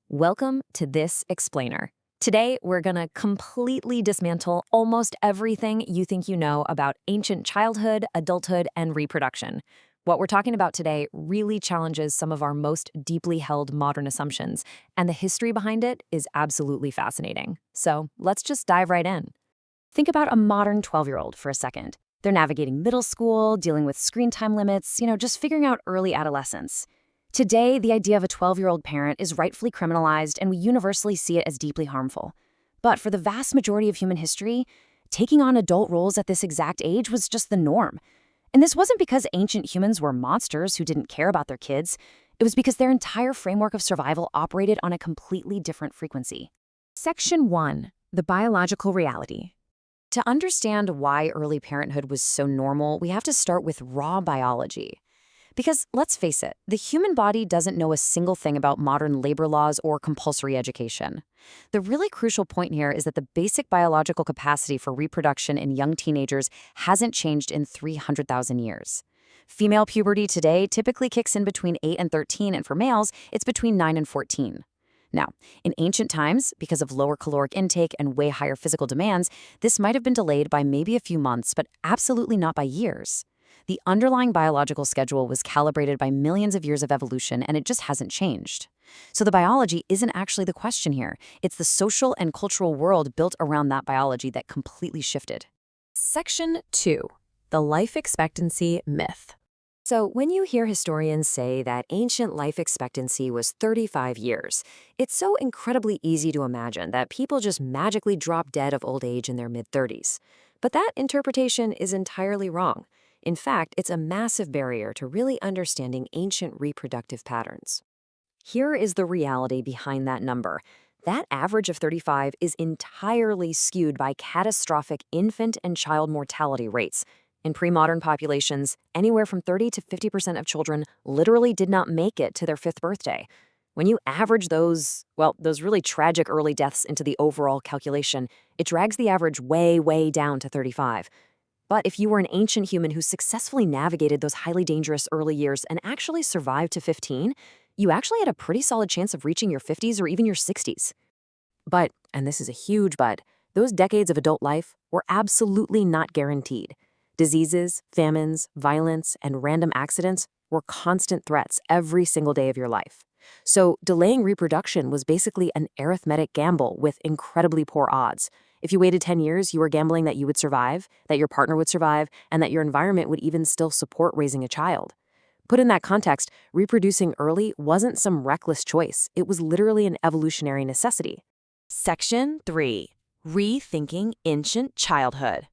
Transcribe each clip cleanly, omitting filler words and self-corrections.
Welcome to This Explainer. Today, we're going to completely dismantle almost everything you think you know about ancient childhood, adulthood, and reproduction. What we're talking about today really challenges some of our most deeply held modern assumptions, and the history behind it is absolutely fascinating. So let's just dive right in. Think about a modern 12-year-old for a second. They're navigating middle school, dealing with screen time limits, just figuring out early adolescence. Today, the idea of a 12-year-old parent is rightfully criminalized, and we universally see it as deeply harmful. But for the vast majority of human history, taking on adult roles at this exact age was just the norm. And this wasn't because ancient humans were monsters who didn't care about their kids. It was because their entire framework of survival operated on a completely different frequency. Section 1. The biological reality. To understand why early parenthood was so normal, we have to start with raw biology. Because let's face it, the human body doesn't know a single thing about modern labor laws or compulsory education. The really crucial point here is that the basic biological capacity for reproduction in young teenagers hasn't changed in 300,000 years. Female puberty today typically kicks in between 8 and 13, and for males, it's between 9 and 14. Now, in ancient times, because of lower caloric intake and way higher physical demands, this might have been delayed by maybe a few months, but absolutely not by years. The underlying biological schedule was calibrated by millions of years of evolution, and it just hasn't changed. So the biology isn't actually the question here. It's the social and cultural world built around that biology that completely shifted. Section 2. The life expectancy myth. So when you hear historians say that ancient life expectancy was 35 years, it's so incredibly easy to imagine that people just magically drop dead of old age in their mid-30s. But that interpretation is entirely wrong. In fact, it's a massive barrier to really understanding ancient reproductive patterns. Here is the reality behind that number. That average of 35 is entirely skewed by catastrophic infant and child mortality rates. In pre-modern populations, anywhere from 30 to 50% of children literally did not make it to their 5th birthday. When you average those really tragic early deaths into the overall calculation, it drags the average way, way down to 35. But if you were an ancient human who successfully navigated those highly dangerous early years and actually survived to 15, you actually had a pretty solid chance of reaching your 50s or even your 60s. But, and this is a huge but, those decades of adult life were absolutely not guaranteed. Diseases, famines, violence, and random accidents were constant threats every single day of your life. So delaying reproduction was basically an arithmetic gamble with incredibly poor odds. If you waited 10 years, you were gambling that you would survive, that your partner would survive, and that your environment would even still support raising a child. Put in that context, reproducing early wasn't some reckless choice. It was literally an evolutionary necessity. Section 3. Rethinking ancient childhood.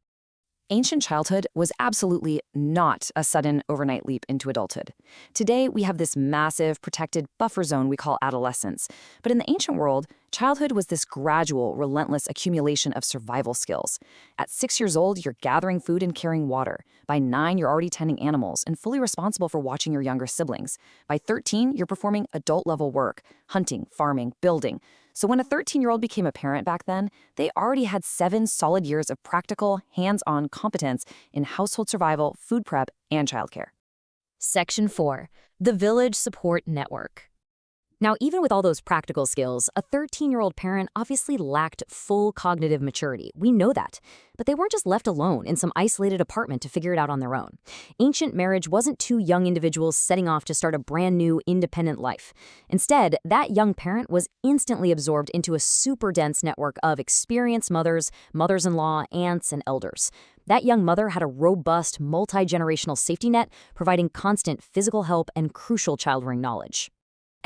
Ancient childhood was absolutely not a sudden overnight leap into adulthood. Today, we have this massive, protected buffer zone we call adolescence. But in the ancient world, childhood was this gradual, relentless accumulation of survival skills. At 6 years old, you're gathering food and carrying water. By 9, you're already tending animals and fully responsible for watching your younger siblings. By 13, you're performing adult-level work, hunting, farming, building. So when a 13-year-old became a parent back then, they already had 7 solid years of practical, hands-on competence in household survival, food prep, and childcare. Section 4. The Village Support Network. Now, even with all those practical skills, a 13-year-old parent obviously lacked full cognitive maturity. We know that. But they weren't just left alone in some isolated apartment to figure it out on their own. Ancient marriage wasn't two young individuals setting off to start a brand new, independent life. Instead, that young parent was instantly absorbed into a super dense network of experienced mothers, mothers-in-law, aunts, and elders. That young mother had a robust, multi-generational safety net, providing constant physical help and crucial child-rearing knowledge.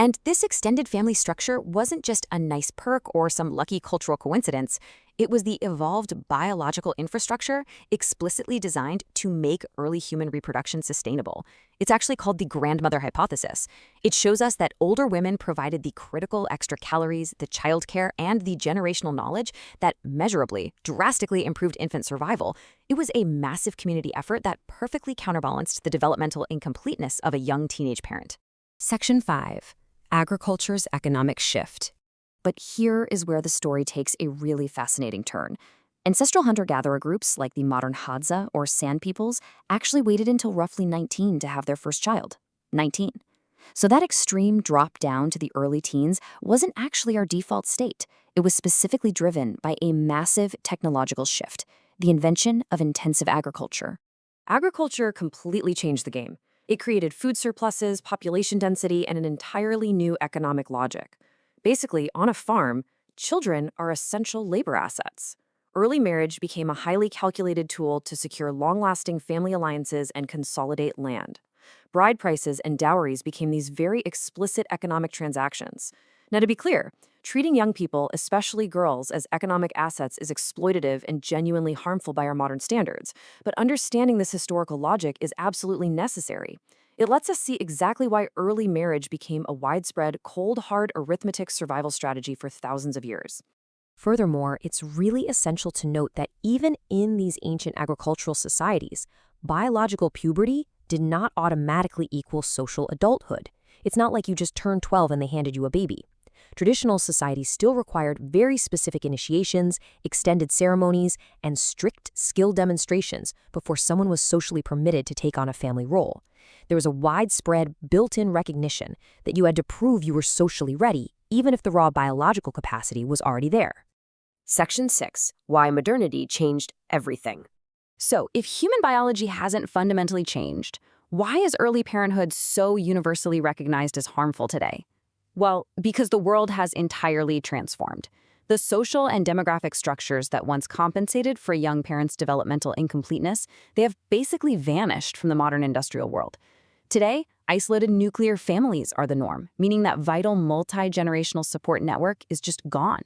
And this extended family structure wasn't just a nice perk or some lucky cultural coincidence. It was the evolved biological infrastructure explicitly designed to make early human reproduction sustainable. It's actually called the grandmother hypothesis. It shows us that older women provided the critical extra calories, the childcare, and the generational knowledge that measurably, drastically improved infant survival. It was a massive community effort that perfectly counterbalanced the developmental incompleteness of a young teenage parent. Section 5. Agriculture's economic shift. But here is where the story takes a really fascinating turn. Ancestral hunter-gatherer groups like the modern Hadza or Sand peoples actually waited until roughly 19 to have their first child. 19. So that extreme drop down to the early teens wasn't actually our default state. It was specifically driven by a massive technological shift, the invention of intensive agriculture. Agriculture completely changed the game. It created food surpluses, population density, and an entirely new economic logic. Basically, on a farm, children are essential labor assets. Early marriage became a highly calculated tool to secure long-lasting family alliances and consolidate land. Bride prices and dowries became these very explicit economic transactions. Now, to be clear, treating young people, especially girls, as economic assets is exploitative and genuinely harmful by our modern standards. But understanding this historical logic is absolutely necessary. It lets us see exactly why early marriage became a widespread, cold, hard arithmetic survival strategy for thousands of years. Furthermore, it's really essential to note that even in these ancient agricultural societies, biological puberty did not automatically equal social adulthood. It's not like you just turned 12 and they handed you a baby. Traditional societies still required very specific initiations, extended ceremonies, and strict skill demonstrations before someone was socially permitted to take on a family role. There was a widespread, built-in recognition that you had to prove you were socially ready, even if the raw biological capacity was already there. Section 6. Why modernity changed everything. So, if human biology hasn't fundamentally changed, why is early parenthood so universally recognized as harmful today? Well, because the world has entirely transformed. The social and demographic structures that once compensated for young parents' developmental incompleteness, they have basically vanished from the modern industrial world. Today, isolated nuclear families are the norm, meaning that vital multi-generational support network is just gone.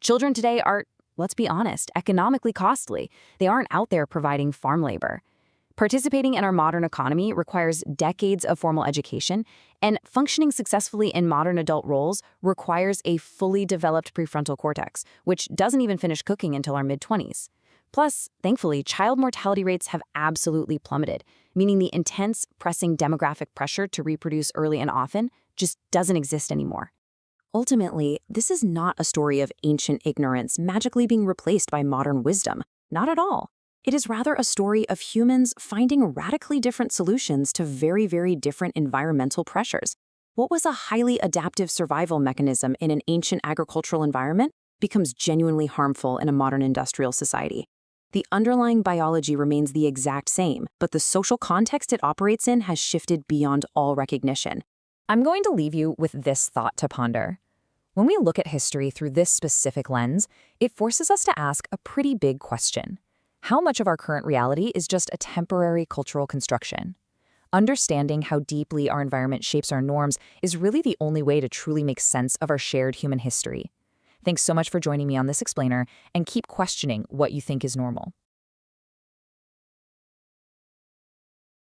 Children today are, let's be honest, economically costly. They aren't out there providing farm labor. Participating in our modern economy requires decades of formal education, and functioning successfully in modern adult roles requires a fully developed prefrontal cortex, which doesn't even finish cooking until our mid-20s. Plus, thankfully, child mortality rates have absolutely plummeted, meaning the intense, pressing demographic pressure to reproduce early and often just doesn't exist anymore. Ultimately, this is not a story of ancient ignorance magically being replaced by modern wisdom. Not at all. It is rather a story of humans finding radically different solutions to very, very different environmental pressures. What was a highly adaptive survival mechanism in an ancient agricultural environment becomes genuinely harmful in a modern industrial society. The underlying biology remains the exact same, but the social context it operates in has shifted beyond all recognition. I'm going to leave you with this thought to ponder. When we look at history through this specific lens, it forces us to ask a pretty big question. How much of our current reality is just a temporary cultural construction? Understanding how deeply our environment shapes our norms is really the only way to truly make sense of our shared human history. Thanks so much for joining me on this explainer, and keep questioning what you think is normal.